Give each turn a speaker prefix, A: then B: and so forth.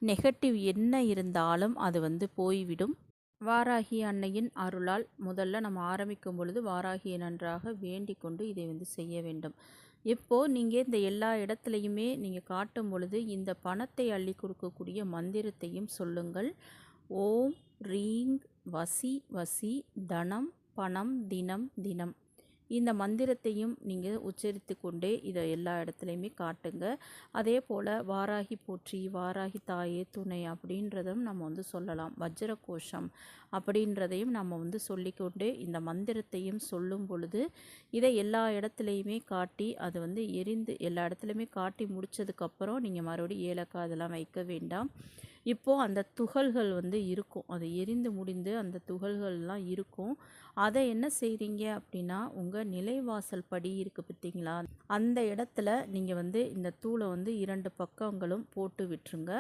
A: Negative என்ன இருந்தாலும் அது வந்து போய்விடும். வாராகி அன்னையின் அருளால் முதல்ல நம்ம ஆரம்பிக்கும் பொழுது வாராகியை நன்றாக வேண்டிக் கொண்டு இதை வந்து செய்ய வேண்டும். இப்போ நீங்கள் இந்த எல்லா இடத்துலையுமே நீங்கள் காட்டும் பொழுது இந்த பணத்தை அள்ளி கொடுக்கக்கூடிய மந்திரத்தையும் சொல்லுங்கள். ஓம் ரீங் வசி வசி தனம் பணம் தினம் தினம். இந்த மந்திரத்தையும் நீங்கள் உச்சரித்து கொண்டே இதை எல்லா இடத்துலையுமே காட்டுங்க. அதே போல் வாராகி போற்றி, வாராகி தாயே துணை அப்படின்றதும் நம்ம வந்து சொல்லலாம். வஜ்ர கோஷம் அப்படின்றதையும் நம்ம வந்து சொல்லிக்கொண்டே இந்த மந்திரத்தையும் சொல்லும் பொழுது இதை எல்லா இடத்துலையுமே காட்டி அது வந்து எரிந்து எல்லா இடத்துலையுமே காட்டி முடித்ததுக்கப்புறம் நீங்கள் மறுபடியும் ஏலக்காய் அதெல்லாம் வைக்க வேண்டாம். இப்போது அந்த துகள்கள் வந்து இருக்கும், அது எரிந்து முடிந்து அந்த துகள்கள்லாம் இருக்கும். அதை என்ன செய்கிறீங்க அப்படின்னா, உங்கள் நிலைவாசல் படி இருக்குது பார்த்தீங்களா, அந்த இடத்துல நீங்கள் வந்து இந்த தூளை வந்து 2 பக்கங்களும் போட்டு விட்டுருங்க.